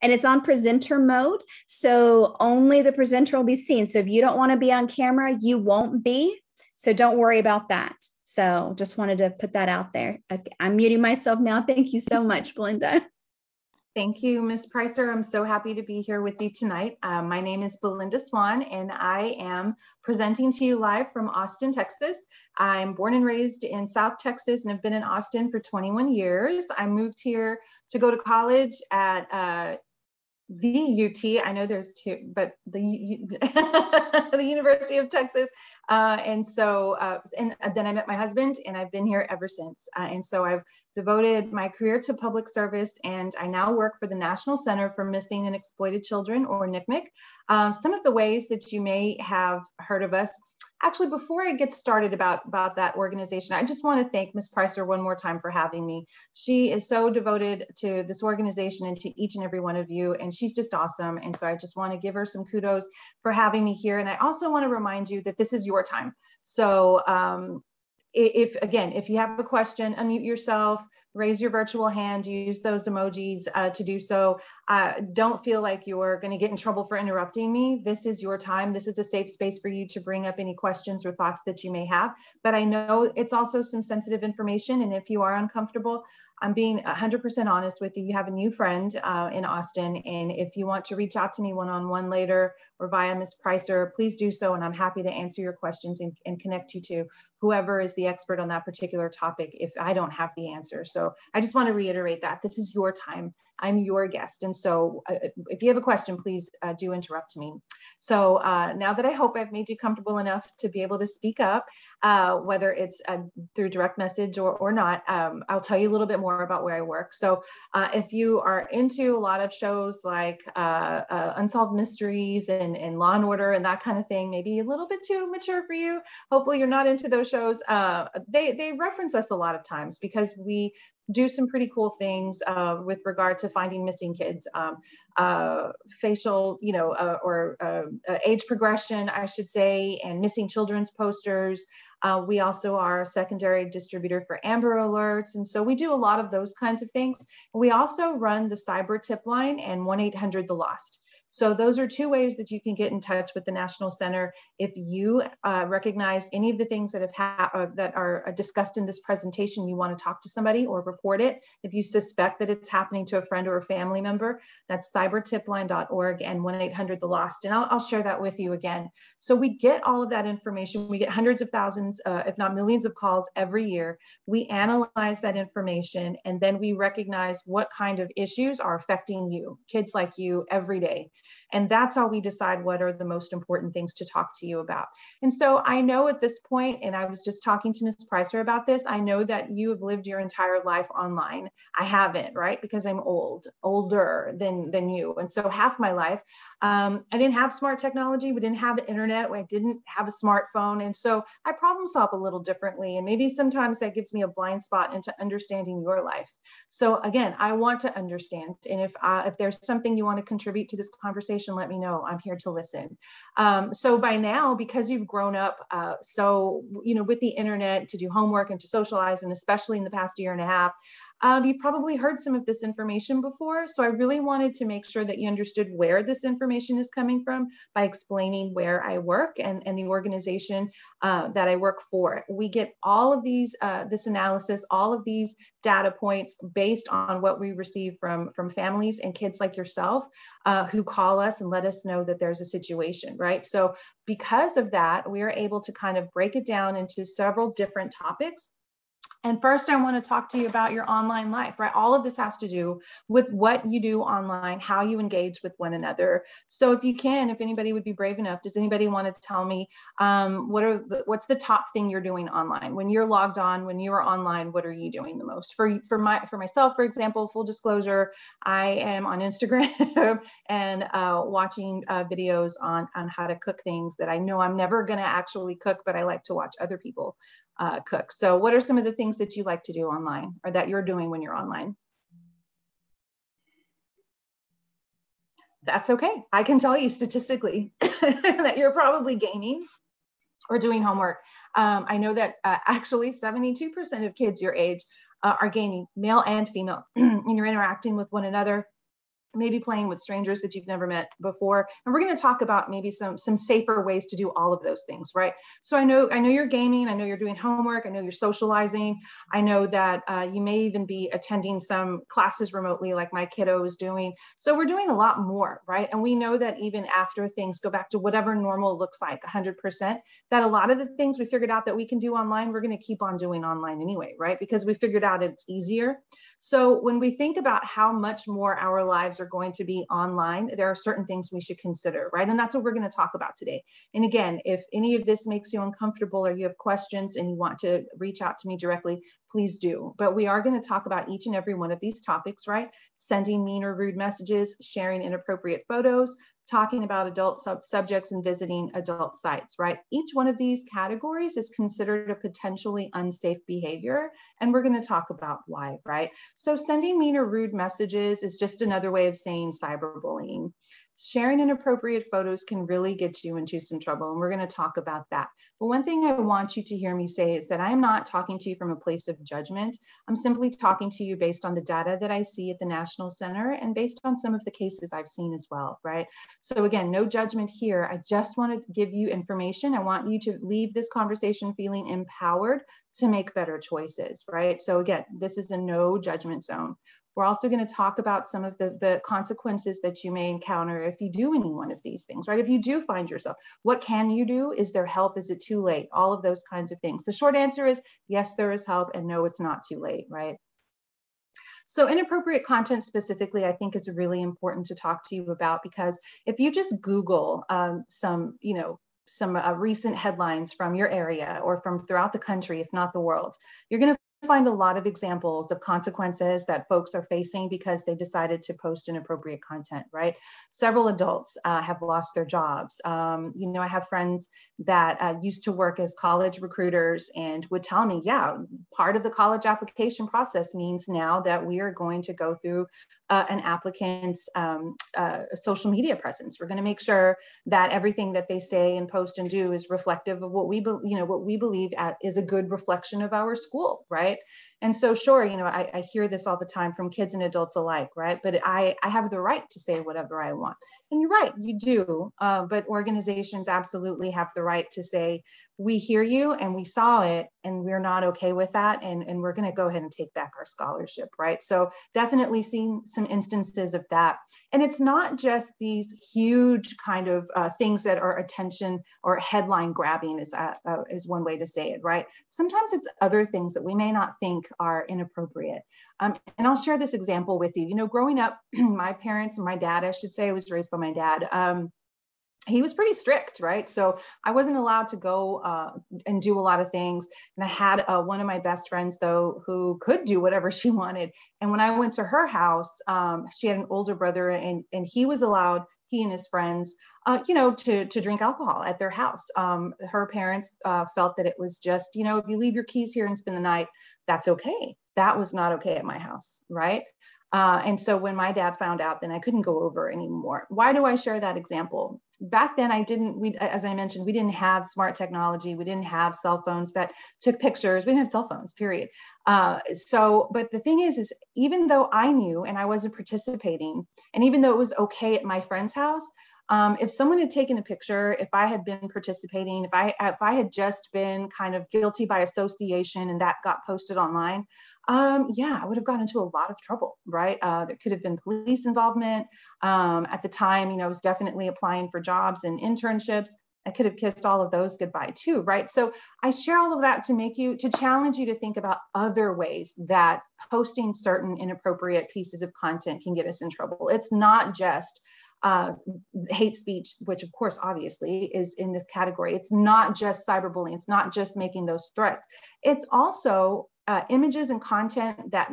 and it's on presenter mode. So only the presenter will be seen. So if you don't want to be on camera, you won't be. So don't worry about that. So just wanted to put that out there. Okay, I'm muting myself now. Thank you so much, Belinda. Thank you, Ms. Pricer. I'm so happy to be here with you tonight. My name is Belinda Swan, and I am presenting to you live from Austin, Texas. I'm born and raised in South Texas and have been in Austin for 21 years. I moved here to go to college at the UT. I know there's two, but the University of Texas. And then I met my husband, and I've been here ever since. And so I've devoted my career to public service, and I now work for the National Center for Missing and Exploited Children, or NCMEC. Some of the ways that you may have heard of us. Actually, before I get started about that organization, I just want to thank Ms. Pricer one more time for having me. She is so devoted to this organization and to each and every one of you, and she's just awesome. And so I just want to give her some kudos for having me here. And I also want to remind you that this is your time. So if you have a question, unmute yourself, raise your virtual hand, use those emojis to do so. Don't feel like you're going to get in trouble for interrupting me. This is your time. This is a safe space for you to bring up any questions or thoughts that you may have. But I know it's also some sensitive information. And if you are uncomfortable, I'm being 100% honest with you. You have a new friend in Austin. And if you want to reach out to me one-on-one later or via Ms. Pricer, please do so. And I'm happy to answer your questions and connect you to whoever is the expert on that particular topic if I don't have the answer. So I just want to reiterate that this is your time. I'm your guest. And so if you have a question, please do interrupt me. So now that I hope I've made you comfortable enough to be able to speak up, whether it's through direct message or not, I'll tell you a little bit more about where I work. So if you are into a lot of shows like Unsolved Mysteries and Law and Order and that kind of thing, maybe a little bit too mature for you. Hopefully you're not into those shows. They reference us a lot of times because we do some pretty cool things with regard to finding missing kids, facial, or age progression, I should say, and missing children's posters. We also are a secondary distributor for Amber Alerts. And so we do a lot of those kinds of things. We also run the cyber tip line and 1-800-THE-LOST. So those are two ways that you can get in touch with the National Center if you recognize any of the things that that are discussed in this presentation. You want to talk to somebody or report it. If you suspect that it's happening to a friend or a family member, that's cybertipline.org and 1-800-THE-LOST. And I'll share that with you again. So we get all of that information. We get hundreds of thousands, if not millions of calls every year. We analyze that information, and then we recognize what kind of issues are affecting you, kids like you, every day. And that's how we decide what are the most important things to talk to you about. And so I know at this point, and I was just talking to Ms. Pricer about this, I know that you have lived your entire life online. I haven't, right? Because I'm older than you. And so half my life, I didn't have smart technology. We didn't have internet. I didn't have a smartphone. And so I problem solve a little differently. And maybe sometimes that gives me a blind spot into understanding your life. So again, I want to understand. And if there's something you want to contribute to this conversation, let me know. I'm here to listen. So by now, because you've grown up with the internet to do homework and to socialize, and especially in the past year and a half, you've probably heard some of this information before. So I really wanted to make sure that you understood where this information is coming from by explaining where I work and the organization that I work for. We get all of these, this analysis, all of these data points based on what we receive from families and kids like yourself who call us and let us know that there's a situation, right? So because of that, we are able to kind of break it down into several different topics. And first, I want to talk to you about your online life, right? All of this has to do with what you do online, how you engage with one another. So if anybody would be brave enough, does anybody want to tell me what's the top thing you're doing online? When you're logged on, when you're online, what are you doing the most? For myself, for example, full disclosure, I am on Instagram and watching videos on how to cook things that I know I'm never going to actually cook, but I like to watch other people cook. So what are some of the things that you like to do online or that you're doing when you're online? That's okay. I can tell you statistically that you're probably gaming or doing homework. I know that actually 72% of kids your age are gaming, male and female, and you're interacting with one another. maybe playing with strangers that you've never met before. And we're going to talk about maybe some safer ways to do all of those things, right? So I know you're gaming, I know you're doing homework, I know you're socializing. I know that you may even be attending some classes remotely like my kiddo is doing. So we're doing a lot more, right? And we know that even after things go back to whatever normal looks like, 100%, that a lot of the things we figured out that we can do online, we're going to keep on doing online anyway, right? Because we figured out it's easier. So when we think about how much more our lives are going to be online, there are certain things we should consider, right? And that's what we're going to talk about today. And again, if any of this makes you uncomfortable or you have questions and you want to reach out to me directly, please do. But we are going to talk about each and every one of these topics, right? Sending mean or rude messages, sharing inappropriate photos, talking about adult subjects, and visiting adult sites, right? Each one of these categories is considered a potentially unsafe behavior, and we're going to talk about why, right? So sending mean or rude messages is just another way of saying cyberbullying. Sharing inappropriate photos can really get you into some trouble, and we're going to talk about that. But one thing I want you to hear me say is that I'm not talking to you from a place of judgment. I'm simply talking to you based on the data that I see at the National Center and based on some of the cases I've seen as well, right? So again, no judgment here. I just want to give you information. I want you to leave this conversation feeling empowered to make better choices, right? So again, this is a no judgment zone. We're also going to talk about some of the consequences that you may encounter if you do any one of these things, right? If you do find yourself, what can you do? Is there help? Is it too late? All of those kinds of things. The short answer is yes, there is help, and no, it's not too late, right? So inappropriate content specifically, I think is really important to talk to you about, because if you just Google some recent headlines from your area or from throughout the country, if not the world, you're going to find a lot of examples of consequences that folks are facing because they decided to post inappropriate content, right? Several adults have lost their jobs. I have friends that used to work as college recruiters and would tell me, yeah, part of the college application process means now that we are going to go through an applicant's social media presence. We're going to make sure that everything that they say and post and do is reflective of what we believe is a good reflection of our school, right? And so, sure, I hear this all the time from kids and adults alike, right? But I have the right to say whatever I want. And you're right, you do. But organizations absolutely have the right to say, we hear you and we saw it and we're not okay with that. And we're going to go ahead and take back our scholarship, right? So definitely seeing some instances of that. And it's not just these huge kind of things that are attention or headline grabbing is one way to say it, right? Sometimes it's other things that we may not think are inappropriate. And I'll share this example with you. Growing up, my parents, my dad, I should say, I was raised by my dad. He was pretty strict, right? So I wasn't allowed to go and do a lot of things. And I had one of my best friends, though, who could do whatever she wanted. And when I went to her house, she had an older brother, and he was allowed, he and his friends, to drink alcohol at their house. Her parents felt that it was just, if you leave your keys here and spend the night, that's okay. That was not okay at my house, right? And so when my dad found out, then I couldn't go over anymore. Why do I share that example? Back then, as I mentioned, we didn't have smart technology. We didn't have cell phones that took pictures. We didn't have cell phones, period. But the thing is even though I knew and I wasn't participating, and even though it was okay at my friend's house, if someone had taken a picture, if I had been participating, if I had just been kind of guilty by association and that got posted online, I would have gotten into a lot of trouble, right? There could have been police involvement. At the time, I was definitely applying for jobs and internships. I could have kissed all of those goodbye too, right? So I share all of that to challenge you to think about other ways that posting certain inappropriate pieces of content can get us in trouble. It's not just hate speech, which of course, obviously is in this category. It's not just cyberbullying. It's not just making those threats. It's also images and content that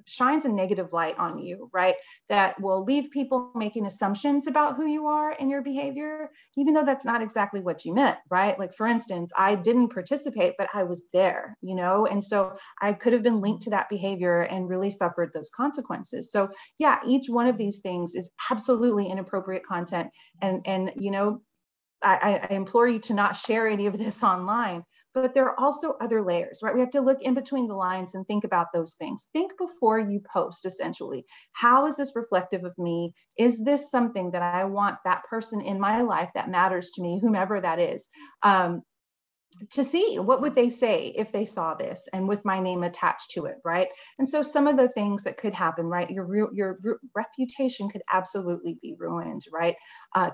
shines a negative light on you, right? That will leave people making assumptions about who you are and your behavior, even though that's not exactly what you meant, right? Like, for instance, I didn't participate, but I was there, and so I could have been linked to that behavior and really suffered those consequences. So yeah, each one of these things is absolutely inappropriate content. And I implore you to not share any of this online. but there are also other layers, right? We have to look in between the lines and think about those things. Think before you post, essentially. How is this reflective of me? Is this something that I want that person in my life that matters to me, whomever that is, to see? What would they say if they saw this and with my name attached to it, right? And so some of the things that could happen, right? Your reputation could absolutely be ruined, right?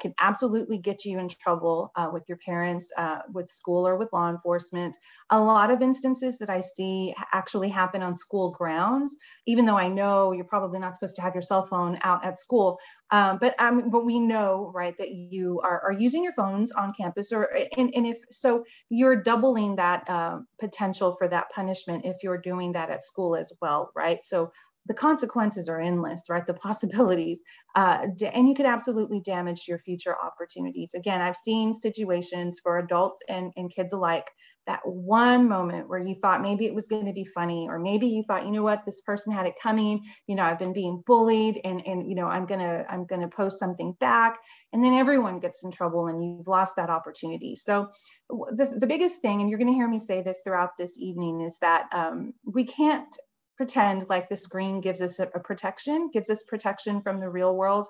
Can absolutely get you in trouble with your parents, with school, or with law enforcement. A lot of instances that I see actually happen on school grounds, even though I know you're probably not supposed to have your cell phone out at school. But we know, right, that you are using your phones on campus, and if so, you're doubling that potential for that punishment if you're doing that at school as well, right? So the consequences are endless, right? The possibilities, and you could absolutely damage your future opportunities. Again, I've seen situations for adults and kids alike, that one moment where you thought maybe it was going to be funny, or maybe you thought, you know what, this person had it coming, you know, I've been being bullied, and you know, I'm gonna post something back, and then everyone gets in trouble and you've lost that opportunity. So the biggest thing, and you're going to hear me say this throughout this evening, is that we can't pretend like the screen gives us gives us protection from the real world.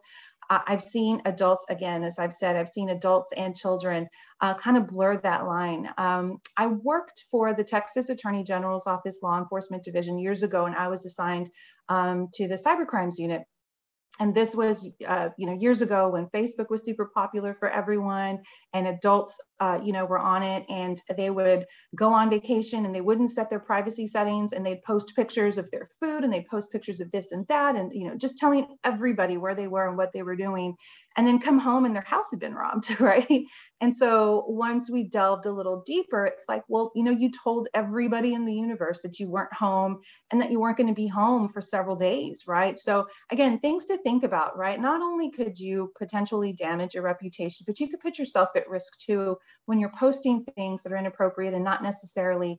I've seen adults, again, as I've said, I've seen adults and children kind of blur that line. I worked for the Texas Attorney General's Office Law Enforcement Division years ago, and I was assigned to the cybercrimes unit. And this was, years ago when Facebook was super popular for everyone, and adults, were on it, and they would go on vacation and they wouldn't set their privacy settings, and they'd post pictures of their food, and they'd post pictures of this and that, and, just telling everybody where they were and what they were doing, and then come home and their house had been robbed, right? And so once we delved a little deeper, it's like, well, you told everybody in the universe that you weren't home and that you weren't going to be home for several days, right? So again, things to think about, right? Not only could you potentially damage your reputation, but you could put yourself at risk too when you're posting things that are inappropriate and not necessarily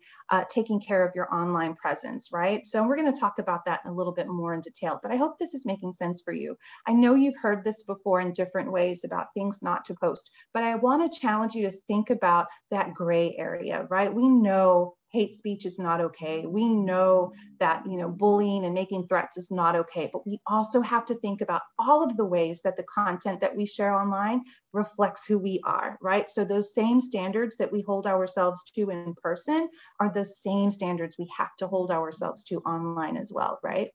taking care of your online presence, right? So we're going to talk about that in a little bit more in detail, but I hope this is making sense for you. I know you've heard this before in different ways about things not to post, but I want to challenge you to think about that gray area, right? We know hate speech is not okay. We know that, bullying and making threats is not okay, but we also have to think about all of the ways that the content that we share online reflects who we are, right? So those same standards that we hold ourselves to in person are the same standards we have to hold ourselves to online as well, right?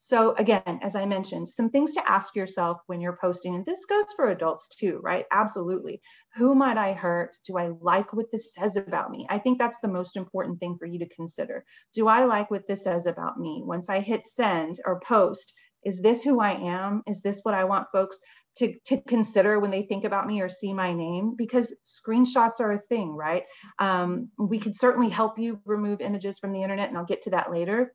So again, as I mentioned, some things to ask yourself when you're posting, and this goes for adults too, right? Absolutely. Who might I hurt? Do I like what this says about me? I think that's the most important thing for you to consider. Do I like what this says about me? Once I hit send or post, is this who I am? Is this what I want folks to consider when they think about me or see my name? Because screenshots are a thing, right? We could certainly help you remove images from the internet, and I'll get to that later.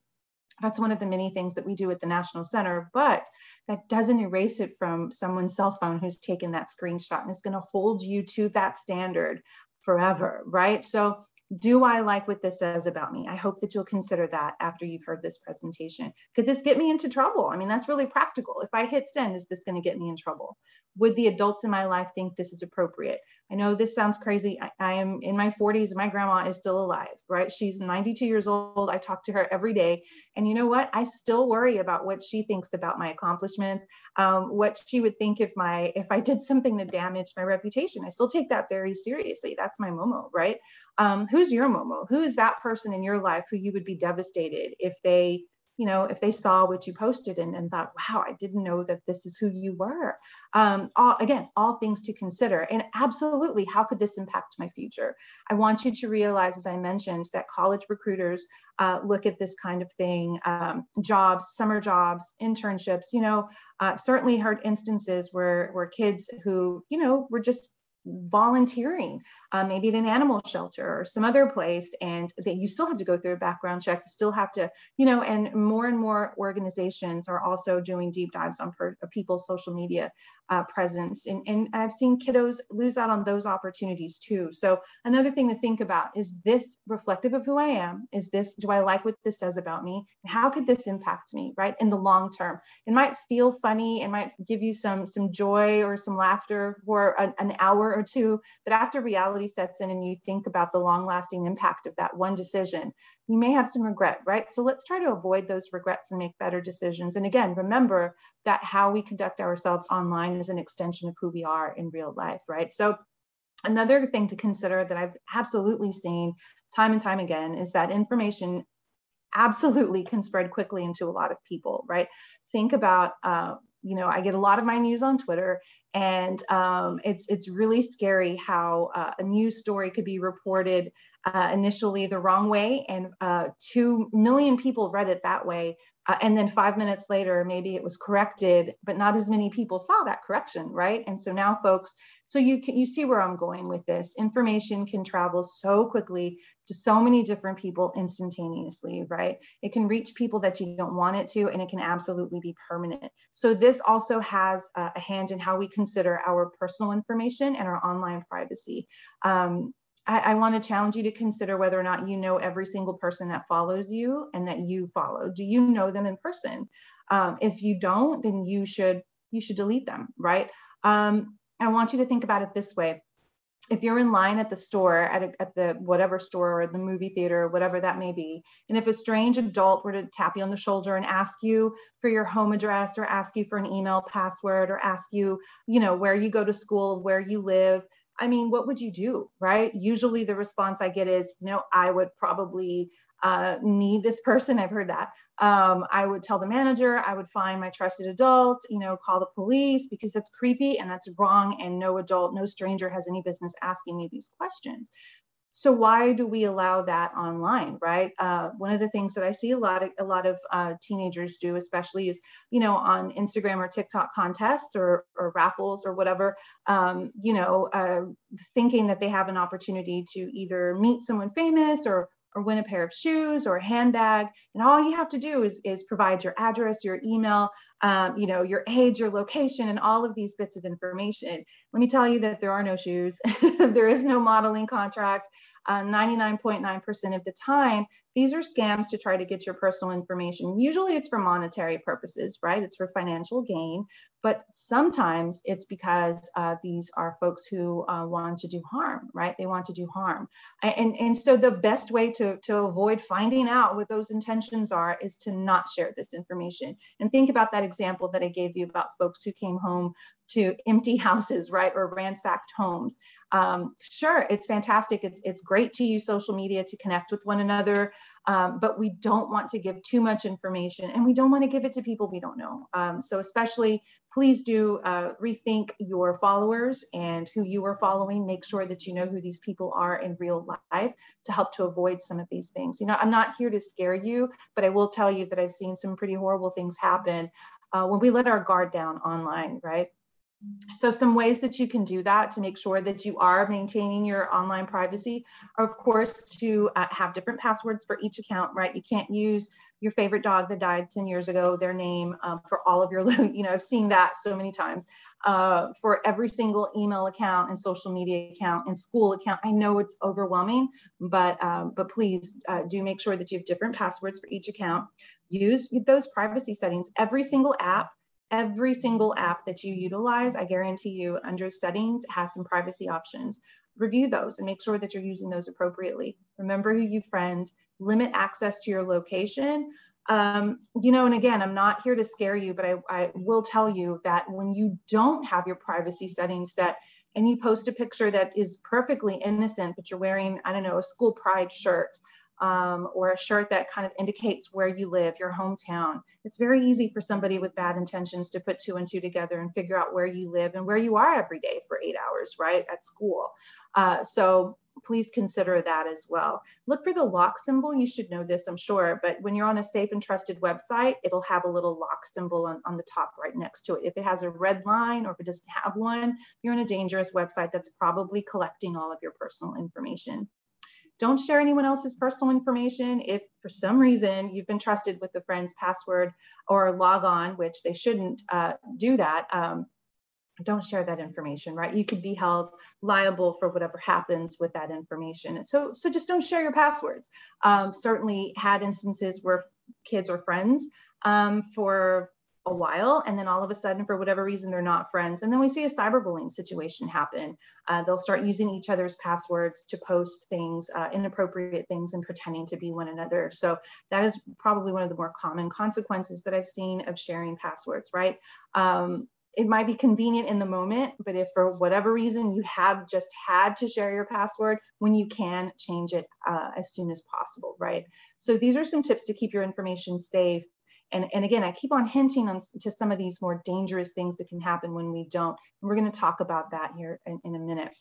That's one of the many things that we do at the National Center, but that doesn't erase it from someone's cell phone who's taken that screenshot, and is going to hold you to that standard forever, right? So do I like what this says about me? I hope that you'll consider that after you've heard this presentation. Could this get me into trouble? I mean, that's really practical. If I hit send, is this going to get me in trouble? Would the adults in my life think this is appropriate? I know this sounds crazy. I am in my 40s. My grandma is still alive, right? She's 92 years old. I talk to her every day. And you know what? I still worry about what she thinks about my accomplishments, what she would think if I did something to damage my reputation. I still take that very seriously. That's my Momo, right? Who's your Momo? Who is that person in your life who you would be devastated if they saw what you posted and thought, wow, I didn't know that this is who you were. All things to consider. And absolutely, how could this impact my future? I want you to realize, as I mentioned, that college recruiters look at this kind of thing, jobs, summer jobs, internships, certainly heard instances where kids who, were just volunteering, maybe at an animal shelter or some other place, and that you still have to go through a background check, you still have to, and more organizations are also doing deep dives on people's social media presence. And I've seen kiddos lose out on those opportunities too. So another thing to think about, is this reflective of who I am? Do I like what this says about me? And how could this impact me, right? In the long term, it might feel funny, it might give you some joy or some laughter for an hour or two, but after reality reality sets in and you think about the long-lasting impact of that one decision, you may have some regret, right? So let's try to avoid those regrets and make better decisions. And again, remember that how we conduct ourselves online is an extension of who we are in real life, right? So another thing to consider that I've absolutely seen time and time again is that information absolutely can spread quickly into a lot of people, right? Think about, I get a lot of my news on Twitter, and it's really scary how a news story could be reported initially the wrong way, and 2 million people read it that way. And then 5 minutes later, maybe it was corrected, but not as many people saw that correction, right? And so now folks, so you see where I'm going with this. Information can travel so quickly to so many different people instantaneously, right? It can reach people that you don't want it to, and it can absolutely be permanent. So this also has a hand in how we consider our personal information and our online privacy. I want to challenge you to consider whether or not you know every single person that follows you and that you follow. Do you know them in person? If you don't, then you should delete them, right? I want you to think about it this way. If you're in line at the store, at the whatever store or the movie theater, or whatever that may be, and if a strange adult were to tap you on the shoulder and ask you for your home address, or ask you for an email password, or ask you, where you go to school, where you live, I mean, what would you do, right? Usually the response I get is, I would probably need this person. I've heard that. I would tell the manager, I would find my trusted adult, call the police, because that's creepy and that's wrong. And no adult, no stranger has any business asking me these questions. So why do we allow that online, right? One of the things that I see a lot of teenagers do, especially, is, on Instagram or TikTok contests or raffles or whatever, thinking that they have an opportunity to either meet someone famous or win a pair of shoes or a handbag. And all you have to do is provide your address, your email, your age, your location, and all of these bits of information. Let me tell you that there are no shoes. There is no modeling contract. 99.9% of the time, these are scams to try to get your personal information. Usually it's for monetary purposes, right? It's for financial gain, but sometimes it's because these are folks who want to do harm, right? They want to do harm. And so the best way to avoid finding out what those intentions are is to not share this information. And think about that example that I gave you about folks who came home to empty houses, right? Or ransacked homes. Sure, it's fantastic. It's great to use social media to connect with one another, but we don't want to give too much information, and we don't want to give it to people we don't know. So especially, please do rethink your followers and who you are following. Make sure that you know who these people are in real life to help to avoid some of these things. I'm not here to scare you, but I will tell you that I've seen some pretty horrible things happen when we let our guard down online, right? So some ways that you can do that to make sure that you are maintaining your online privacy are, of course, to have different passwords for each account, right? You can't use your favorite dog that died 10 years ago, their name for all of your, I've seen that so many times for every single email account and social media account and school account. I know it's overwhelming, but please do make sure that you have different passwords for each account. Use those privacy settings. Every single app that you utilize, I guarantee you, under settings has some privacy options. Review those and make sure that you're using those appropriately. Remember who you friend, limit access to your location. And again, I'm not here to scare you, but I will tell you that when you don't have your privacy settings set and you post a picture that is perfectly innocent, but you're wearing, I don't know, a school pride shirt, or a shirt that kind of indicates where you live, your hometown. It's very easy for somebody with bad intentions to put 2 and 2 together and figure out where you live and where you are every day for 8 hours, right, at school. So please consider that as well. Look for the lock symbol. You should know this, I'm sure, but when you're on a safe and trusted website, it'll have a little lock symbol on the top right next to it. If it has a red line or if it doesn't have one, you're in a dangerous website that's probably collecting all of your personal information. Don't share anyone else's personal information. If for some reason you've been trusted with a friend's password or log on, which they shouldn't do that, don't share that information, right? You could be held liable for whatever happens with that information. So just don't share your passwords. Certainly had instances where kids or friends for a while, and then all of a sudden, for whatever reason, they're not friends. And then we see a cyberbullying situation happen. They'll start using each other's passwords to post things, inappropriate things, and pretending to be one another. So that is probably one of the more common consequences that I've seen of sharing passwords, right? It might be convenient in the moment, but if for whatever reason you have just had to share your password, when you can, change it as soon as possible, right? So these are some tips to keep your information safe. And again, I keep on hinting to some of these more dangerous things that can happen when we don't. And we're going to talk about that here in a minute.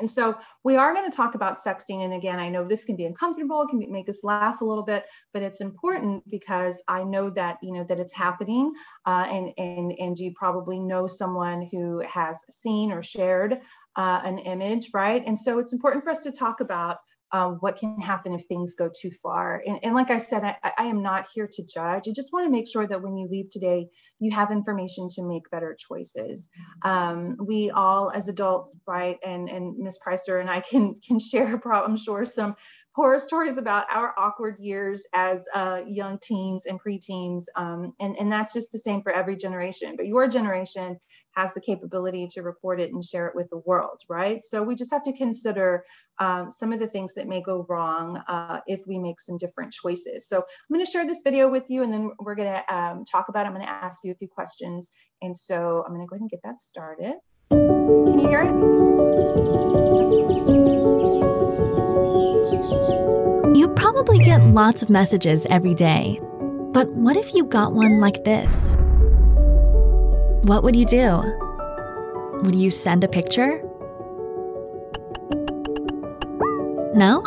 And so we are going to talk about sexting. And again, I know this can be uncomfortable, it can make us laugh a little bit, but it's important because I know that, that it's happening. And you probably know someone who has seen or shared an image, right? And so it's important for us to talk about what can happen if things go too far. And like I said, I am not here to judge. I just want to make sure that when you leave today, you have information to make better choices. We all as adults, right, and Ms. Pricer and I can share, I'm sure, some horror stories about our awkward years as young teens and preteens. And that's just the same for every generation. But your generation has the capability to report it and share it with the world, right? So we just have to consider some of the things that may go wrong if we make some different choices. So I'm going to share this video with you, and then we're going to talk about it. I'm going to ask you a few questions. And so I'm going to go ahead and get that started. Can you hear it? You probably get lots of messages every day. But what if you got one like this? What would you do? Would you send a picture? No?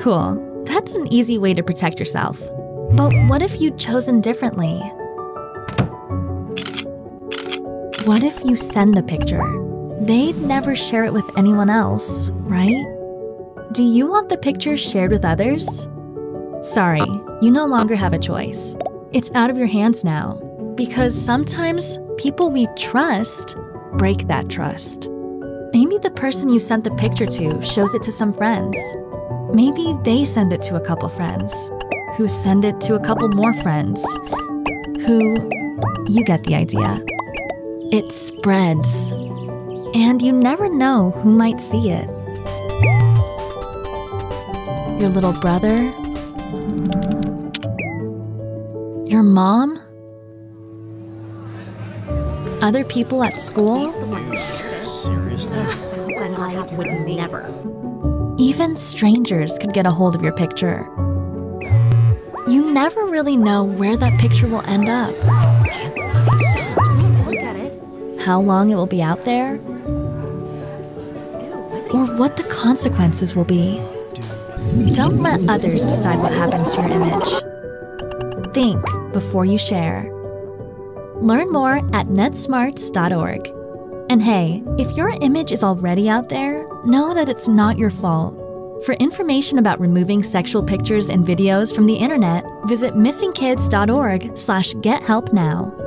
Cool. That's an easy way to protect yourself. But what if you'd chosen differently? What if you send the picture? They'd never share it with anyone else, right? Do you want the picture shared with others? Sorry, you no longer have a choice. It's out of your hands now. Because sometimes people we trust break that trust. Maybe the person you sent the picture to shows it to some friends. Maybe they send it to a couple friends, who send it to a couple more friends, you get the idea. It spreads, and you never know who might see it. Your little brother? Your mom? Other people at school? Seriously? Then I would never. Even strangers could get a hold of your picture. You never really know where that picture will end up. Look at it. How long it will be out there? Or what the consequences will be. Don't let others decide what happens to your image. Think before you share. Learn more at netsmarts.org. And hey, if your image is already out there, know that it's not your fault. For information about removing sexual pictures and videos from the internet, visit missingkids.org/gethelpnow.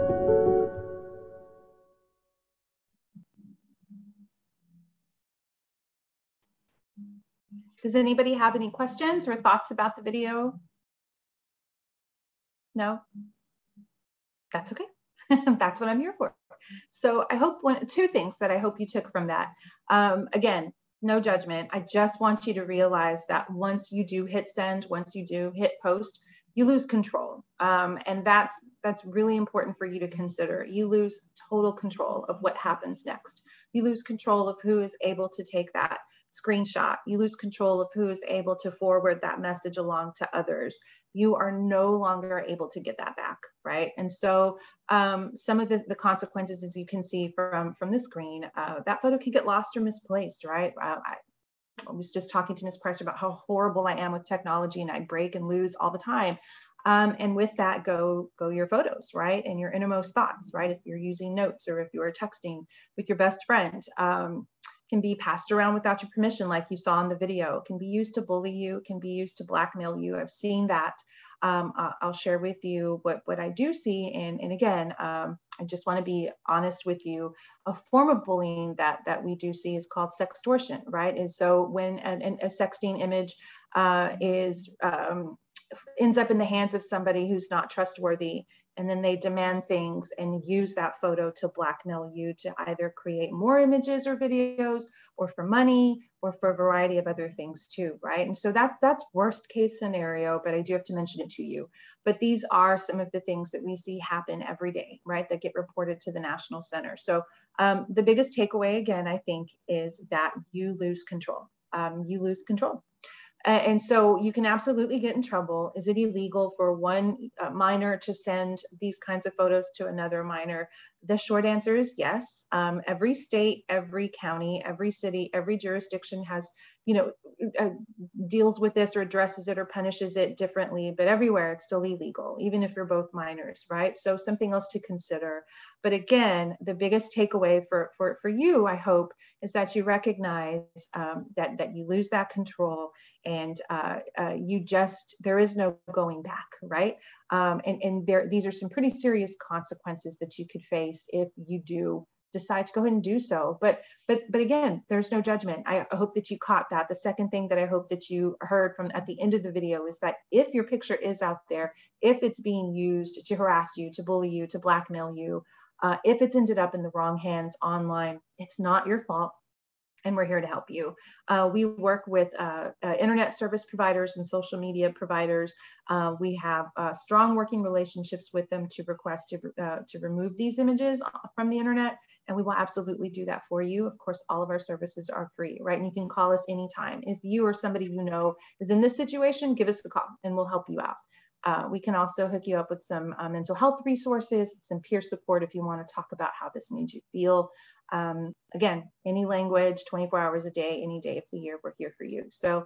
Does anybody have any questions or thoughts about the video? No? That's okay. That's what I'm here for. So I hope two things that I hope you took from that. Again, no judgment. I just want you to realize that once you do hit send, once you do hit post, you lose control. And that's really important for you to consider. You lose total control of what happens next. You lose control of who is able to take that screenshot. You lose control of who is able to forward that message along to others. You are no longer able to get that back, right? And so some of the consequences, as you can see from the screen, that photo can get lost or misplaced, right? I was just talking to Ms. Pricer about how horrible I am with technology, and I break and lose all the time. And with that go your photos, right? And your innermost thoughts, right? If you're using notes or if you are texting with your best friend, can be passed around without your permission, like you saw in the video. It can be used to bully you, can be used to blackmail you. I've seen that. I'll share with you what I do see. And again, I just want to be honest with you. A form of bullying that we do see is called sextortion, right? And so when a sexting image ends up in the hands of somebody who's not trustworthy, and then they demand things and use that photo to blackmail you to either create more images or videos, or for money, or for a variety of other things too, right? And so that's worst case scenario, but I do have to mention it to you. But these are some of the things that we see happen every day, right, that get reported to the National Center. So the biggest takeaway, again, I think, is that you lose control. You lose control. And so you can absolutely get in trouble. Is it illegal for one minor to send these kinds of photos to another minor? The short answer is yes. Every state, every county, every city, every jurisdiction has, deals with this or addresses it or punishes it differently, but everywhere it's still illegal, even if you're both minors, right? So something else to consider. But again, the biggest takeaway for you, I hope, is that you recognize that you lose that control, and there is no going back, right? These are some pretty serious consequences that you could face if you do decide to go ahead and do so. But again, there's no judgment. I hope that you caught that. The second thing that I hope that you heard from at the end of the video is that if your picture is out there, if it's being used to harass you, to bully you, to blackmail you, if it's ended up in the wrong hands online, it's not your fault. And we're here to help you. We work with internet service providers and social media providers. We have strong working relationships with them to request to remove these images from the internet, and we will absolutely do that for you. Of course, all of our services are free, right? And you can call us anytime. If you or somebody you know is in this situation, give us a call and we'll help you out. We can also hook you up with some mental health resources, some peer support if you want to talk about how this made you feel. Again, any language, 24 hours a day, any day of the year, we're here for you. So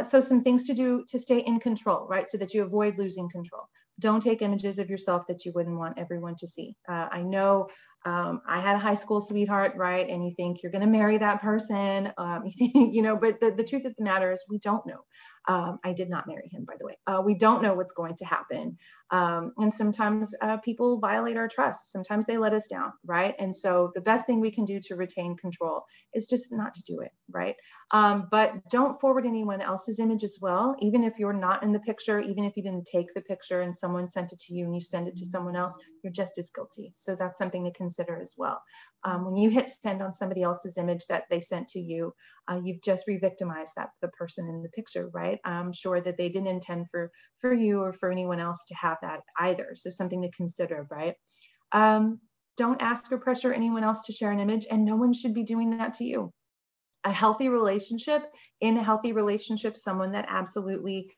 some things to do to stay in control, right? So that you avoid losing control. Don't take images of yourself that you wouldn't want everyone to see. I know I had a high school sweetheart, right? And you think you're going to marry that person, but the truth of the matter is we don't know. I did not marry him, by the way. We don't know what's going to happen. And sometimes people violate our trust. Sometimes they let us down, right? And so the best thing we can do to retain control is just not to do it, right? But don't forward anyone else's image as well, even if you're not in the picture, even if you didn't take the picture and someone sent it to you and you send it to someone else, you're just as guilty. So that's something to consider as well. When you hit send on somebody else's image that they sent to you, you've just re-victimized the person in the picture, right? I'm sure that they didn't intend for you or for anyone else to have that either. So something to consider, right? Don't ask or pressure anyone else to share an image, and no one should be doing that to you. In a healthy relationship, someone that absolutely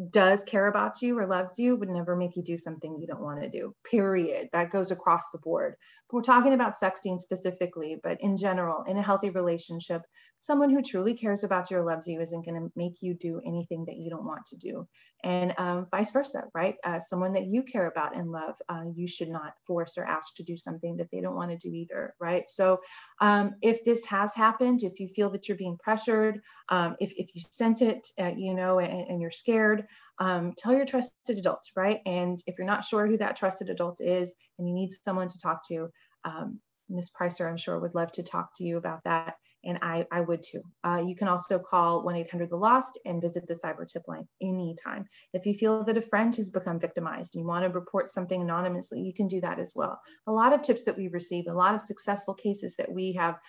does care about you or loves you would never make you do something you don't want to do, period. That goes across the board. But we're talking about sexting specifically, but in general, in a healthy relationship, someone who truly cares about you or loves you isn't going to make you do anything that you don't want to do. And vice versa, right? Someone that you care about and love, you should not force or ask to do something that they don't want to do either, right? So if this has happened, if you feel that you're being pressured, if you sent it, and you're scared, tell your trusted adult, right? And if you're not sure who that trusted adult is and you need someone to talk to, Ms. Pricer, I'm sure, would love to talk to you about that. And I would too. You can also call 1-800-THE-LOST and visit the cyber tip line anytime. If you feel that a friend has become victimized and you want to report something anonymously, you can do that as well. A lot of tips that we receive, a lot of successful cases that we have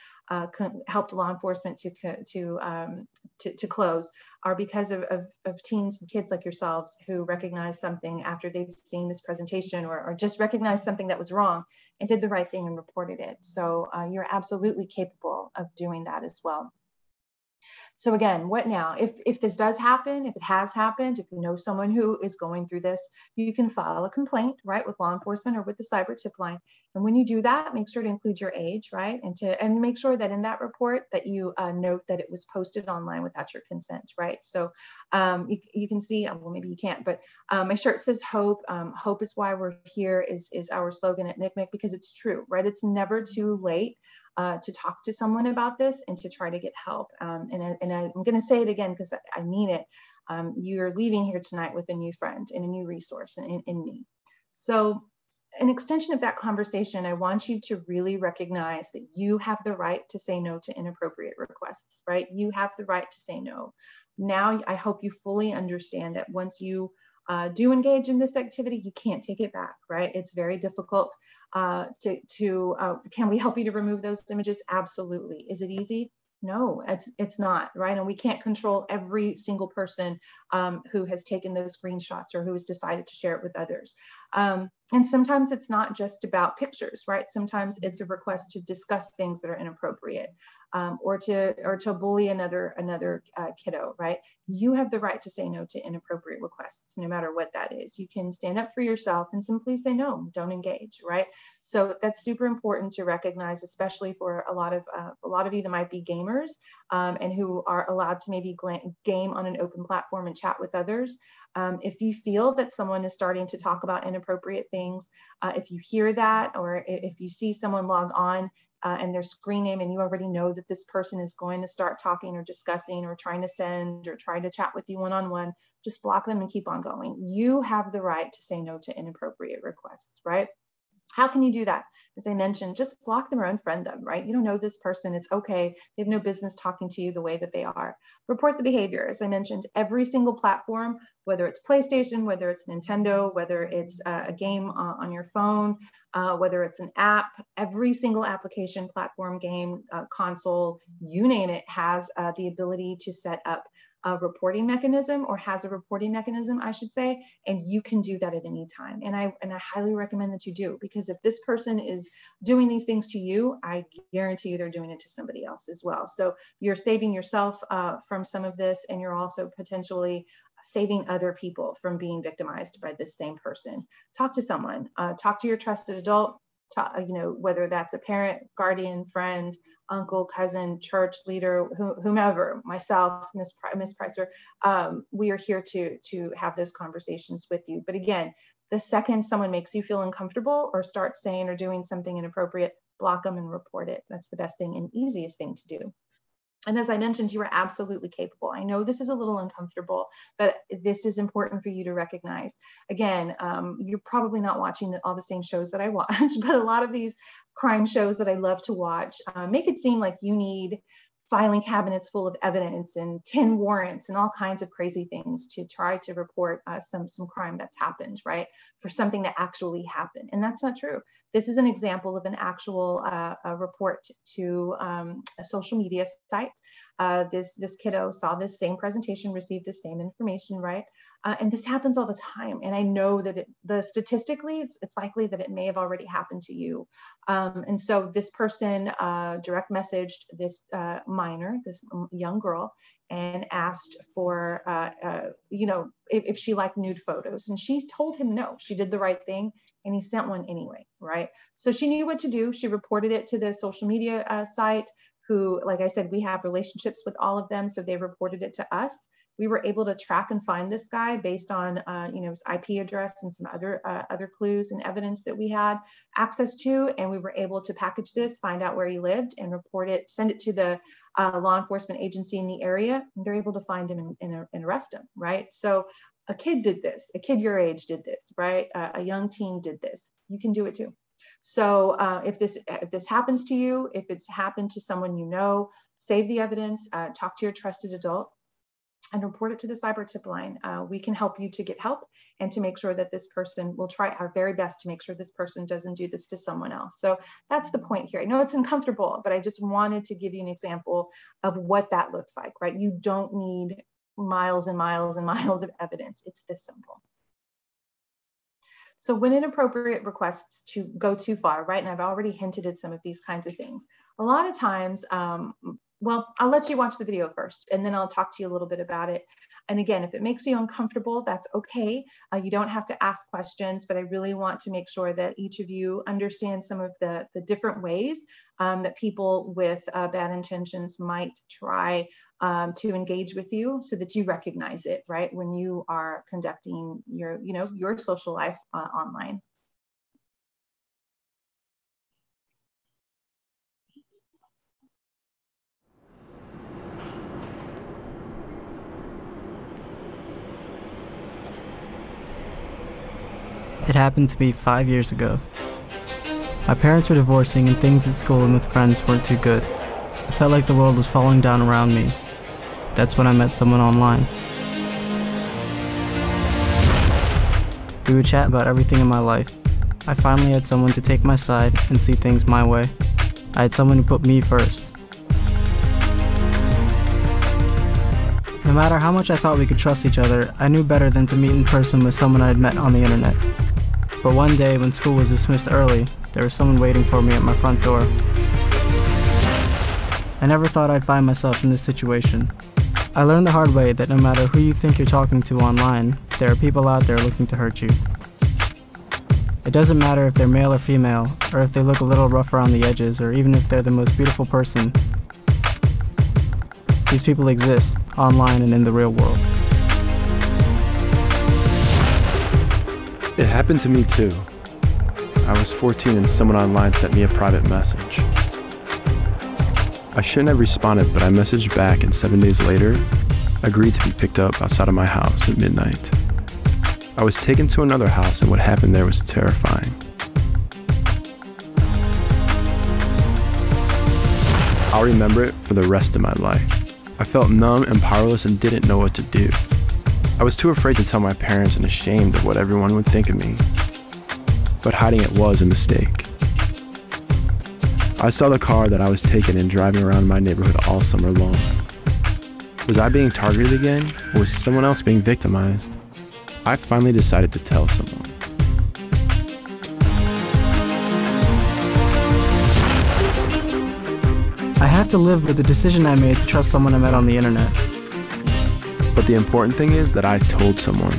helped law enforcement to close are because of teens and kids like yourselves who recognize something after they've seen this presentation or just recognized something that was wrong and did the right thing and reported it. So you're absolutely capable of doing that as well. So again, what now? If this does happen, if it has happened, if you know someone who is going through this, you can file a complaint, right, with law enforcement or with the cyber tip line. And when you do that, make sure to include your age, right, and make sure that in that report that you note that it was posted online without your consent, right? So you can see, well, maybe you can't, but my shirt says hope. Hope is why we're here is our slogan at NCMEC, because it's true, right? It's never too late to talk to someone about this and to try to get help. And I'm going to say it again because I mean it. You're leaving here tonight with a new friend and a new resource in me. So an extension of that conversation, I want you to really recognize that you have the right to say no to inappropriate requests, right? You have the right to say no. Now, I hope you fully understand that once you do engage in this activity, you can't take it back, right? It's very difficult can we help you to remove those images? Absolutely. Is it easy? No, it's not, right? And we can't control every single person who has taken those screenshots or who has decided to share it with others. And sometimes it's not just about pictures, right? Sometimes it's a request to discuss things that are inappropriate, or to bully another kiddo, right? You have the right to say no to inappropriate requests, no matter what that is. You can stand up for yourself and simply say no, don't engage, right? So that's super important to recognize, especially for a lot of you that might be gamers and who are allowed to maybe game on an open platform and chat with others. If you feel that someone is starting to talk about inappropriate things, if you hear that, or if you see someone log on and their screen name and you already know that this person is going to start talking or discussing or trying to send or try to chat with you one-on-one, just block them and keep on going. You have the right to say no to inappropriate requests, right? How can you do that? As I mentioned, just block them or unfriend them, right? You don't know this person. It's okay. They have no business talking to you the way that they are. Report the behavior. As I mentioned, every single platform, whether it's PlayStation, whether it's Nintendo, whether it's a game on your phone, whether it's an app, every single application, platform, game, console, you name it, has the ability to set up a reporting mechanism, or has a reporting mechanism, I should say, and you can do that at any time. And I highly recommend that you do, because if this person is doing these things to you, I guarantee you they're doing it to somebody else as well. So you're saving yourself from some of this, and you're also potentially saving other people from being victimized by this same person. Talk to someone, talk to your trusted adult, whether that's a parent, guardian, friend, uncle, cousin, church leader, whomever, myself, Miss Pricer, we are here to have those conversations with you. But again, the second someone makes you feel uncomfortable or starts saying or doing something inappropriate, block them and report it. That's the best thing and easiest thing to do. And as I mentioned, you are absolutely capable. I know this is a little uncomfortable, but this is important for you to recognize. Again, you're probably not watching all the same shows that I watch, but a lot of these crime shows that I love to watch make it seem like you need filing cabinets full of evidence and 10 warrants and all kinds of crazy things to try to report some crime that's happened, right? For something to actually happen. And that's not true. This is an example of an actual report to a social media site. This kiddo saw this same presentation, received the same information, right? And this happens all the time. And I know that statistically, it's likely that it may have already happened to you. And so this person direct messaged this minor, this young girl, and asked for, if she liked nude photos. And she told him no, she did the right thing. And he sent one anyway, right? So she knew what to do. She reported it to the social media site, who, like I said, we have relationships with all of them. So they reported it to us. We were able to track and find this guy based on, his IP address and some other clues and evidence that we had access to. And we were able to package this, find out where he lived, and report it, send it to the law enforcement agency in the area. And they're able to find him and arrest him, right? So a kid did this, a kid your age did this, right? A young teen did this. You can do it too. So if this happens to you, if it's happened to someone you know, save the evidence, talk to your trusted adult, and report it to the cyber tip line. We can help you to get help and to make sure that this person, will try our very best to make sure this person doesn't do this to someone else. So that's the point here. I know it's uncomfortable, but I just wanted to give you an example of what that looks like, right? You don't need miles and miles and miles of evidence. It's this simple. So when inappropriate requests to go too far, right? And I've already hinted at some of these kinds of things. A lot of times, well, I'll let you watch the video first, and then I'll talk to you a little bit about it. And again, if it makes you uncomfortable, that's okay. You don't have to ask questions, but I really want to make sure that each of you understand some of the different ways that people with bad intentions might try to engage with you, so that you recognize it, right? When you are conducting your social life online. It happened to me 5 years ago. My parents were divorcing and things at school and with friends weren't too good. I felt like the world was falling down around me. That's when I met someone online. We would chat about everything in my life. I finally had someone to take my side and see things my way. I had someone who put me first. No matter how much I thought we could trust each other, I knew better than to meet in person with someone I had met on the internet. But one day, when school was dismissed early, there was someone waiting for me at my front door. I never thought I'd find myself in this situation. I learned the hard way that no matter who you think you're talking to online, there are people out there looking to hurt you. It doesn't matter if they're male or female, or if they look a little rough around the edges, or even if they're the most beautiful person. These people exist, online and in the real world. It happened to me too. I was 14 and someone online sent me a private message. I shouldn't have responded, but I messaged back and 7 days later, agreed to be picked up outside of my house at midnight. I was taken to another house and what happened there was terrifying. I'll remember it for the rest of my life. I felt numb and powerless and didn't know what to do. I was too afraid to tell my parents and ashamed of what everyone would think of me. But hiding it was a mistake. I saw the car that I was taking and driving around my neighborhood all summer long. Was I being targeted again, or was someone else being victimized? I finally decided to tell someone. I have to live with the decision I made to trust someone I met on the internet. But the important thing is that I told someone.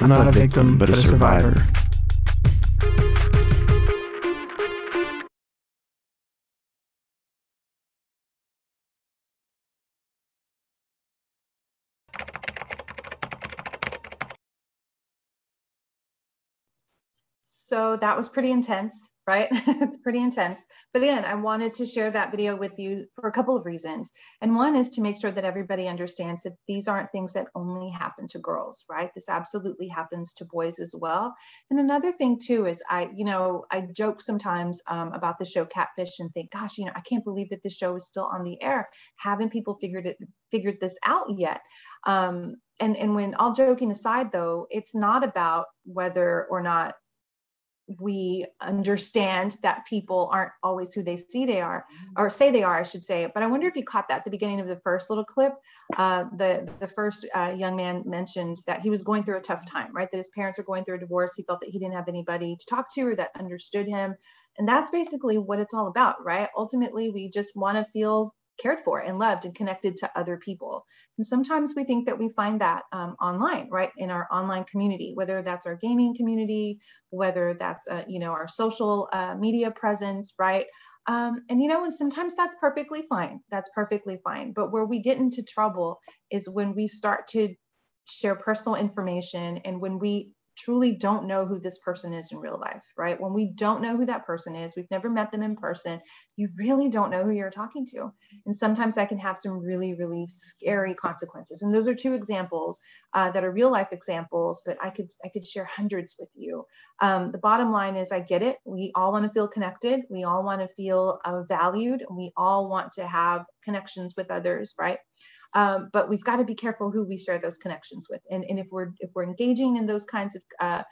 I'm not a victim, but a survivor. So that was pretty intense, right? It's pretty intense. But again, I wanted to share that video with you for a couple of reasons. And one is to make sure that everybody understands that these aren't things that only happen to girls, right? This absolutely happens to boys as well. And another thing too is I joke sometimes about the show Catfish and think, gosh, I can't believe that this show is still on the air. Haven't people figured this out yet? And when all joking aside though, it's not about whether or not we understand that people aren't always who they say they are, I should say. But I wonder if you caught that at the beginning of the first little clip. The first young man mentioned that he was going through a tough time, right? That his parents are going through a divorce. He felt that he didn't have anybody to talk to or that understood him. And that's basically what it's all about, right? Ultimately, we just want to feel cared for and loved and connected to other people. And sometimes we think that we find that online, right? In our online community, whether that's our gaming community, whether that's, our social media presence, right? And sometimes that's perfectly fine. That's perfectly fine. But where we get into trouble is when we start to share personal information and when we truly don't know who this person is in real life, right? When we don't know who that person is, we've never met them in person, you really don't know who you're talking to. And sometimes that can have some really, really scary consequences. And those are two examples that are real life examples, but I could share hundreds with you. The bottom line is I get it. We all want to feel connected. We all want to feel valued. And we all want to have connections with others, right? But we've got to be careful who we share those connections with. And if we're engaging in those kinds of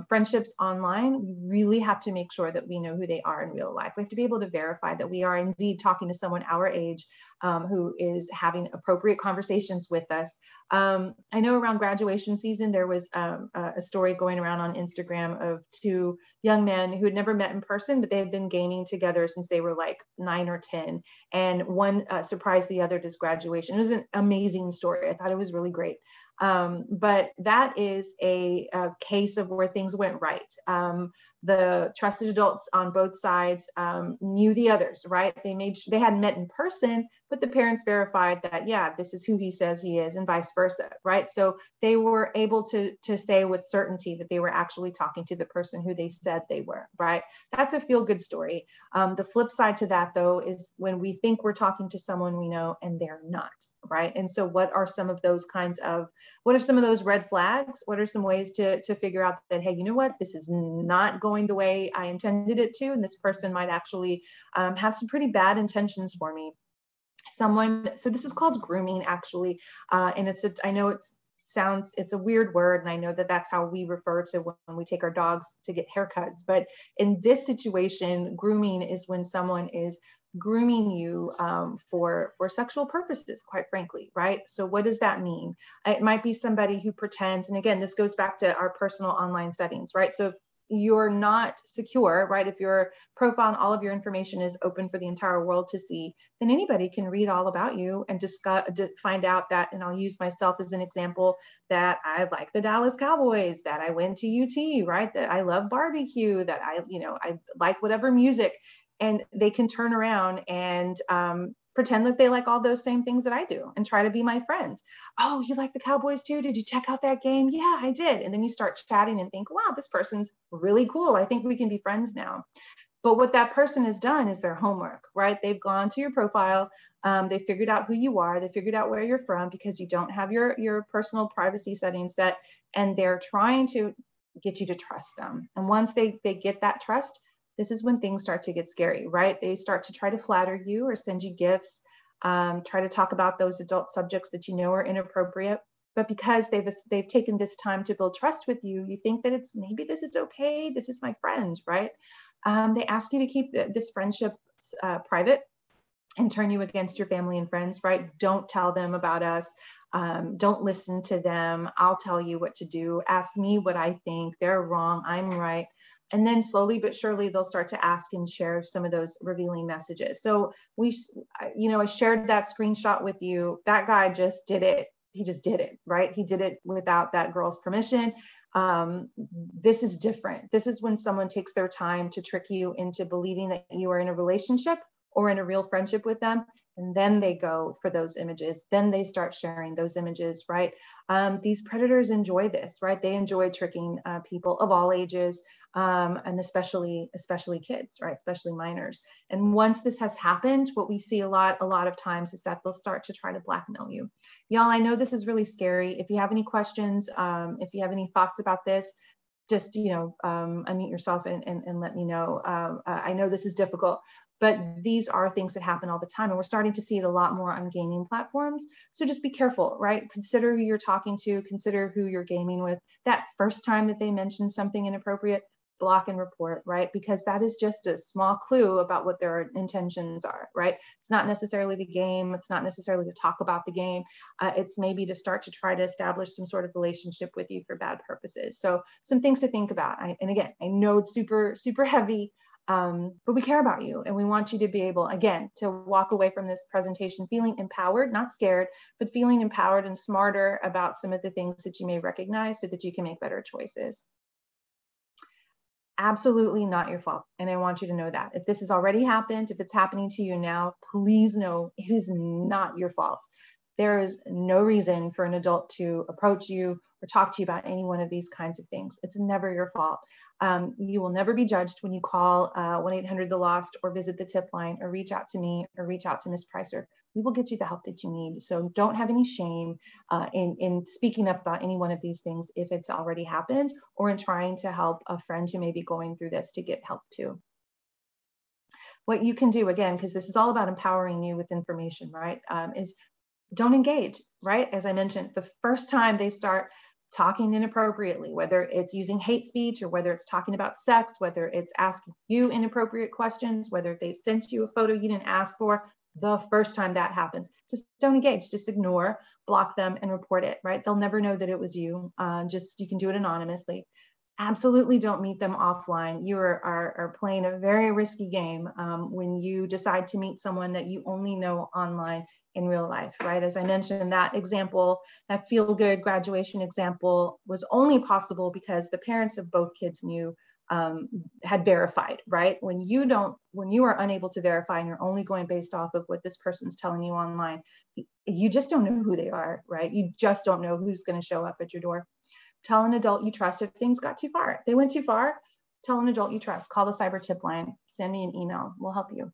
friendships online, we really have to make sure that we know who they are in real life. We have to be able to verify that we are indeed talking to someone our age who is having appropriate conversations with us. I know around graduation season, there was a story going around on Instagram of two young men who had never met in person, but they had been gaming together since they were like 9 or 10. And one surprised the other at his graduation. It was an amazing story. I thought it was really great. But that is a case of where things went right. The trusted adults on both sides knew the others, right? They hadn't met in person, but the parents verified that, yeah, this is who he says he is, and vice versa, right? So they were able to say with certainty that they were actually talking to the person who they said they were, right? That's a feel-good story. The flip side to that, though, is when we think we're talking to someone we know and they're not, right? And so what are some of those red flags? What are some ways to figure out that, hey, you know what, this is not going going the way I intended it to, and this person might actually have some pretty bad intentions for me. So this is called grooming, actually, and I know it's a weird word, and I know that that's how we refer to when we take our dogs to get haircuts. But in this situation, grooming is when someone is grooming you for sexual purposes, quite frankly, right? So what does that mean? It might be somebody who pretends, and again, this goes back to our personal online settings, right? So if you're not secure, right? If your profile and all of your information is open for the entire world to see, then anybody can read all about you and find out that, and I'll use myself as an example, that I like the Dallas Cowboys, that I went to UT, right? That I love barbecue, that I like whatever music, and they can turn around and pretend that they like all those same things that I do and try to be my friend. Oh, you like the Cowboys too? Did you check out that game? Yeah, I did. And then you start chatting and think, wow, this person's really cool. I think we can be friends now. But what that person has done is their homework, right? They've gone to your profile. They figured out who you are. They figured out where you're from, because you don't have your personal privacy settings set. And they're trying to get you to trust them. And once they get that trust, this is when things start to get scary, right? They start to try to flatter you or send you gifts, try to talk about those adult subjects that you know are inappropriate. But because they've taken this time to build trust with you, you think that maybe this is okay. This is my friend, right? They ask you to keep this friendship private and turn you against your family and friends, right? Don't tell them about us. Don't listen to them. I'll tell you what to do. Ask me what I think. They're wrong. I'm right. And then slowly but surely, they'll start to ask and share some of those revealing messages. So I shared that screenshot with you. That guy just did it. He just did it, right? He did it without that girl's permission. This is different. This is when someone takes their time to trick you into believing that you are in a relationship or in a real friendship with them. And then they go for those images. Then they start sharing those images, right? These predators enjoy this, right? They enjoy tricking people of all ages, and especially kids, right? Especially minors. And once this has happened, what we see a lot of times is that they'll start to try to blackmail you. Y'all, I know this is really scary. If you have any questions, if you have any thoughts about this, just, unmute yourself and let me know. I know this is difficult, but these are things that happen all the time. And we're starting to see it a lot more on gaming platforms. So just be careful, right? Consider who you're talking to, consider who you're gaming with. That first time that they mention something inappropriate, block and report, right? Because that is just a small clue about what their intentions are, right? It's not necessarily the game. It's not necessarily to talk about the game. It's maybe to start to try to establish some sort of relationship with you for bad purposes. So some things to think about. And again, I know it's super, super heavy, but we care about you, and we want you to be able, again, to walk away from this presentation feeling empowered, not scared, but feeling empowered and smarter about some of the things that you may recognize so that you can make better choices. Absolutely not your fault. And I want you to know that. If this has already happened, if it's happening to you now, please know it is not your fault. There is no reason for an adult to approach you or talk to you about any one of these kinds of things. It's never your fault. You will never be judged when you call 1-800-THE-LOST or visit the tip line or reach out to me or reach out to Ms. Pricer. We will get you the help that you need. So don't have any shame in speaking up about any one of these things if it's already happened, or in trying to help a friend who may be going through this to get help too. What you can do, again, because this is all about empowering you with information, right, is don't engage, right? As I mentioned, the first time they start talking inappropriately, whether it's using hate speech or whether it's talking about sex, whether it's asking you inappropriate questions, whether they sent you a photo you didn't ask for, the first time that happens, just don't engage, just ignore, block them and report it, right? They'll never know that it was you. You can do it anonymously. Absolutely don't meet them offline. You are playing a very risky game when you decide to meet someone that you only know online in real life, right? As I mentioned, that example, that feel-good graduation example, was only possible because the parents of both kids knew, had verified, right? When you are unable to verify and you're only going based off of what this person's telling you online, you just don't know who they are, right? You just don't know who's going to show up at your door. Tell an adult you trust if things got too far. If they went too far, tell an adult you trust. Call the cyber tip line. Send me an email. We'll help you.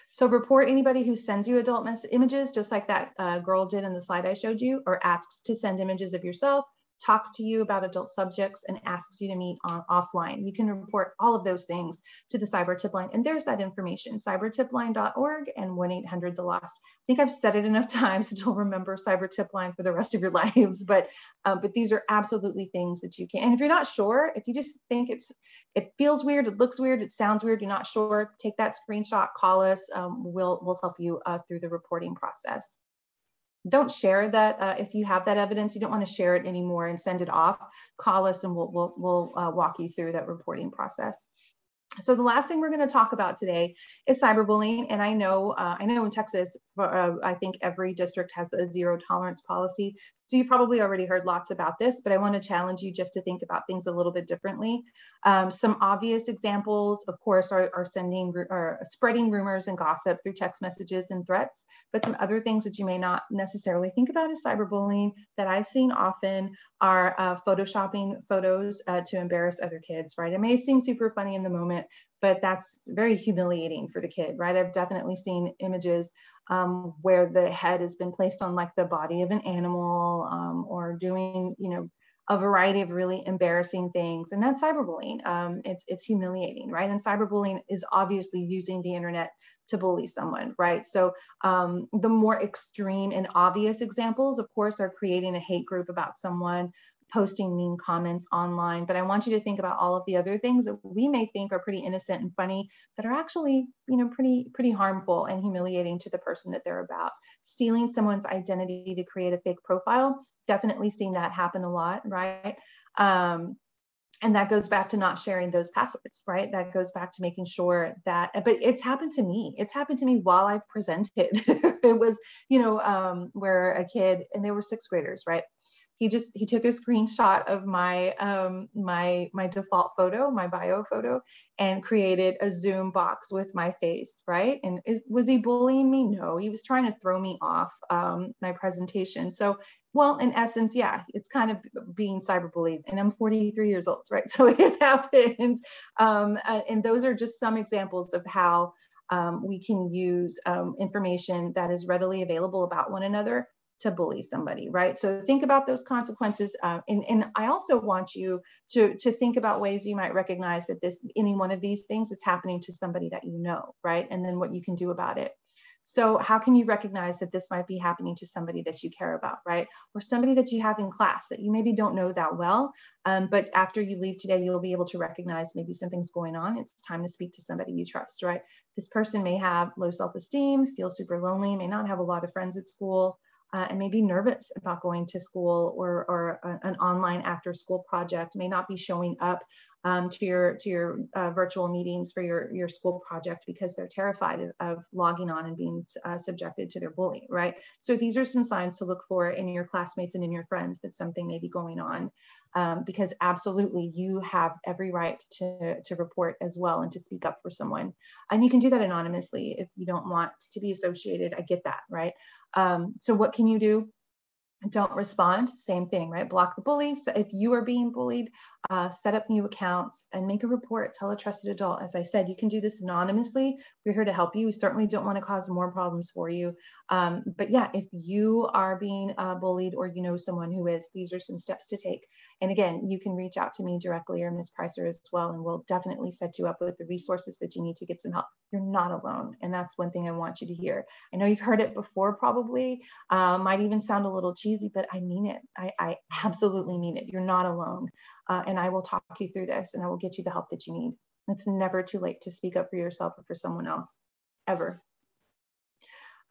So report anybody who sends you adult images, just like that girl did in the slide I showed you, or asks to send images of yourself. talks to you about adult subjects, and asks you to meet offline. You can report all of those things to the cyber tip line. And there's that information, cybertipline.org and 1-800-THE-LOST. I think I've said it enough times to remember cyber tip line for the rest of your lives, but these are absolutely things that you can. And if you're not sure, if you just think it feels weird, it looks weird, it sounds weird, you're not sure, take that screenshot, call us. We'll help you through the reporting process. Don't share that if you have that evidence. You don't want to share it anymore and send it off. Call us and we'll walk you through that reporting process. So the last thing we're going to talk about today is cyberbullying. And I know in Texas, I think every district has a zero tolerance policy. So you probably already heard lots about this, but I want to challenge you just to think about things a little bit differently. Some obvious examples, of course, are spreading rumors and gossip through text messages and threats. But some other things that you may not necessarily think about as cyberbullying that I've seen often are photoshopping photos to embarrass other kids, right? It may seem super funny in the moment, but that's very humiliating for the kid, right? I've definitely seen images where the head has been placed on like the body of an animal or doing, a variety of really embarrassing things. And that's cyberbullying. It's humiliating, right? And cyberbullying is obviously using the internet to bully someone, right? So the more extreme and obvious examples, of course, are creating a hate group about someone, posting mean comments online. But I want you to think about all of the other things that we may think are pretty innocent and funny that are actually, pretty harmful and humiliating to the person that they're about. Stealing someone's identity to create a fake profile, definitely seen that happen a lot, right? And that goes back to not sharing those passwords, right? That goes back to making sure that, but it's happened to me. It's happened to me while I've presented. It was, where a kid, and they were 6th graders, right? He took a screenshot of my my default photo, my bio photo, and created a Zoom box with my face, right? And was he bullying me? No, he was trying to throw me off my presentation. So, well, in essence, yeah, it's kind of being cyberbullied, and I'm 43 years old, right? So it happens. And those are just some examples of how we can use information that is readily available about one another to bully somebody, right? So think about those consequences. And I also want you to think about ways you might recognize that any one of these things is happening to somebody that you know, right? And then what you can do about it. So how can you recognize that this might be happening to somebody that you care about, right? Or somebody that you have in class that you maybe don't know that well, but after you leave today, you'll be able to recognize maybe something's going on. It's time to speak to somebody you trust, right? This person may have low self-esteem, feel super lonely, may not have a lot of friends at school, and may be nervous about going to school or an online after school project, may not be showing up to your virtual meetings for your school project because they're terrified of logging on and being subjected to their bully, right? So these are some signs to look for in your classmates and in your friends that something may be going on, because absolutely you have every right to report as well and to speak up for someone. And you can do that anonymously if you don't want to be associated. I get that, right? So what can you do? Don't respond, same thing, right? Block the bullies. So if you are being bullied, set up new accounts and make a report, tell a trusted adult. As I said, you can do this anonymously. We're here to help you. We certainly don't want to cause more problems for you. But yeah, if you are being bullied or you know someone who is, these are some steps to take. And again, you can reach out to me directly or Ms. Pricer as well, and we'll definitely set you up with the resources that you need to get some help. You're not alone. And that's one thing I want you to hear. I know you've heard it before, probably, might even sound a little cheesy, but I mean it. I absolutely mean it. You're not alone. And I will talk you through this and I will get you the help that you need. It's never too late to speak up for yourself or for someone else, ever.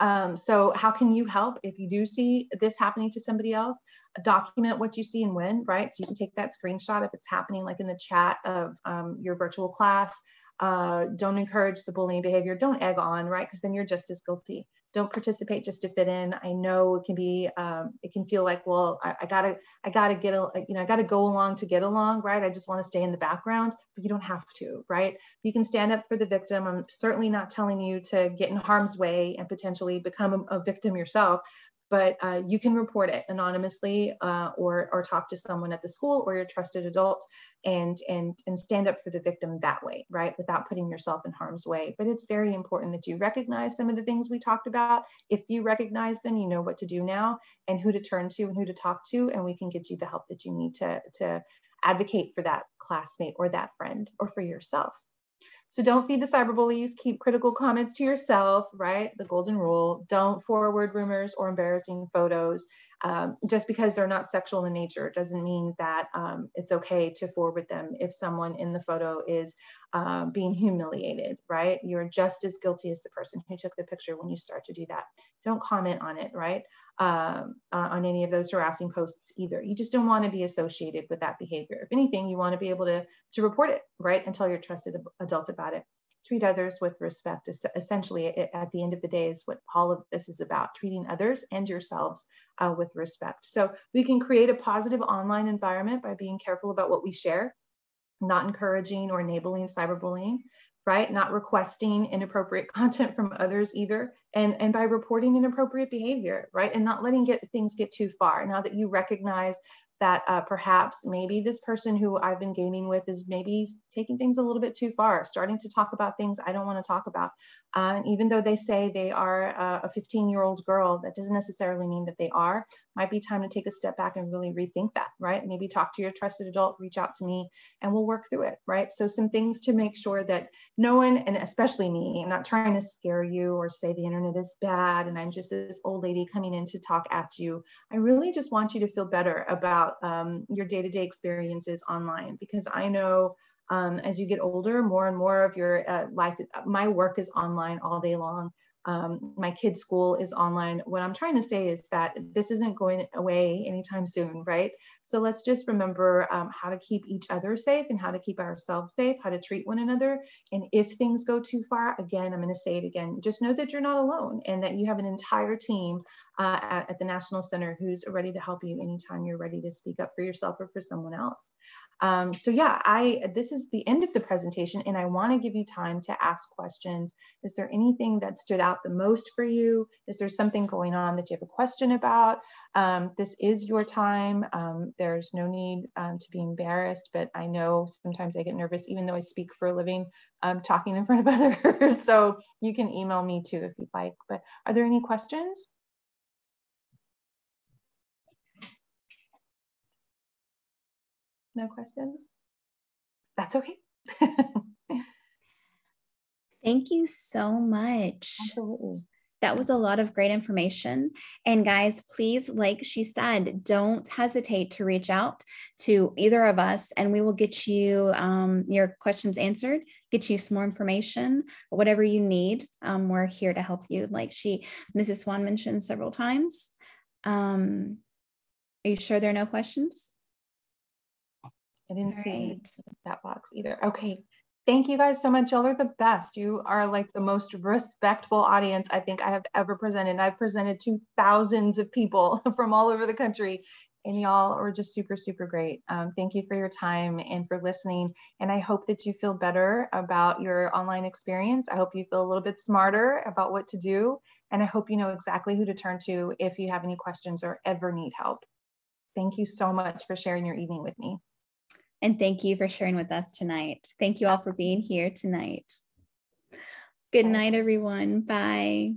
So how can you help if you do see this happening to somebody else? Document what you see and when, right? So you can take that screenshot if it's happening like in the chat of your virtual class. Don't encourage the bullying behavior. Don't egg on, right? Because then you're just as guilty. Don't participate just to fit in. I know it can be, it can feel like, well, I gotta go along to get along, right? I just want to stay in the background, but you don't have to, right? You can stand up for the victim. I'm certainly not telling you to get in harm's way and potentially become a victim yourself, but you can report it anonymously or talk to someone at the school or your trusted adult and stand up for the victim that way, right? Without putting yourself in harm's way. But it's very important that you recognize some of the things we talked about. If you recognize them, you know what to do now and who to turn to and who to talk to, and we can get you the help that you need to advocate for that classmate or that friend or for yourself. So don't feed the cyberbullies, keep critical comments to yourself, right? The golden rule. Don't forward rumors or embarrassing photos. Just because they're not sexual in nature doesn't mean that it's okay to forward them if someone in the photo is being humiliated, right? You're just as guilty as the person who took the picture when you start to do that. Don't comment on it, right? On any of those harassing posts either. You just don't want to be associated with that behavior. If anything, you want to be able to report it, right? And tell your trusted adult about it. Treat others with respect. Essentially, at the end of the day, is what all of this is about, treating others and yourselves with respect. So we can create a positive online environment by being careful about what we share, not encouraging or enabling cyberbullying, right? Not requesting inappropriate content from others either, and by reporting inappropriate behavior, right? And not letting things get too far. Now that you recognize that perhaps maybe this person who I've been gaming with is maybe taking things a little bit too far, starting to talk about things I don't want to talk about. And even though they say they are a 15-year-old girl, that doesn't necessarily mean that they are. Might be time to take a step back and really rethink that, right? Maybe talk to your trusted adult, reach out to me, and we'll work through it, right? So some things to make sure that no one, and especially me, I'm not trying to scare you or say the internet is bad and I'm just this old lady coming in to talk at you. I really just want you to feel better about your day-to-day experiences online, because I know as you get older, more and more of your life, my work is online all day long. My kids' school is online. What I'm trying to say is that this isn't going away anytime soon, right? So let's just remember how to keep each other safe and how to keep ourselves safe, how to treat one another. And if things go too far, again, I'm going to say it again, just know that you're not alone and that you have an entire team at the National Center who's ready to help you anytime you're ready to speak up for yourself or for someone else. So yeah, this is the end of the presentation and I want to give you time to ask questions. Is there anything that stood out the most for you? Is there something going on that you have a question about? This is your time. There's no need to be embarrassed, but I know sometimes I get nervous, even though I speak for a living, talking in front of others. So you can email me too if you'd like, but are there any questions? No questions? That's okay. Thank you so much. Absolutely. That was a lot of great information. And guys, please, like she said, don't hesitate to reach out to either of us and we will get you your questions answered, get you some more information, whatever you need. We're here to help you. Like Mrs. Swan mentioned several times. Are you sure there are no questions? I didn't see that box either. Okay. Thank you guys so much. Y'all are the best. You are like the most respectful audience I think I have ever presented. I've presented to thousands of people from all over the country and y'all are just super, super great. Thank you for your time and for listening. And I hope that you feel better about your online experience. I hope you feel a little bit smarter about what to do. And I hope you know exactly who to turn to if you have any questions or ever need help. Thank you so much for sharing your evening with me. And thank you for sharing with us tonight. Thank you all for being here tonight. Good night, everyone. Bye.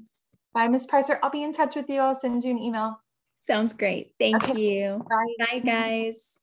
Bye, Ms. Pricer. I'll be in touch with you. I'll send you an email. Sounds great. Thank you. Bye. Bye, guys.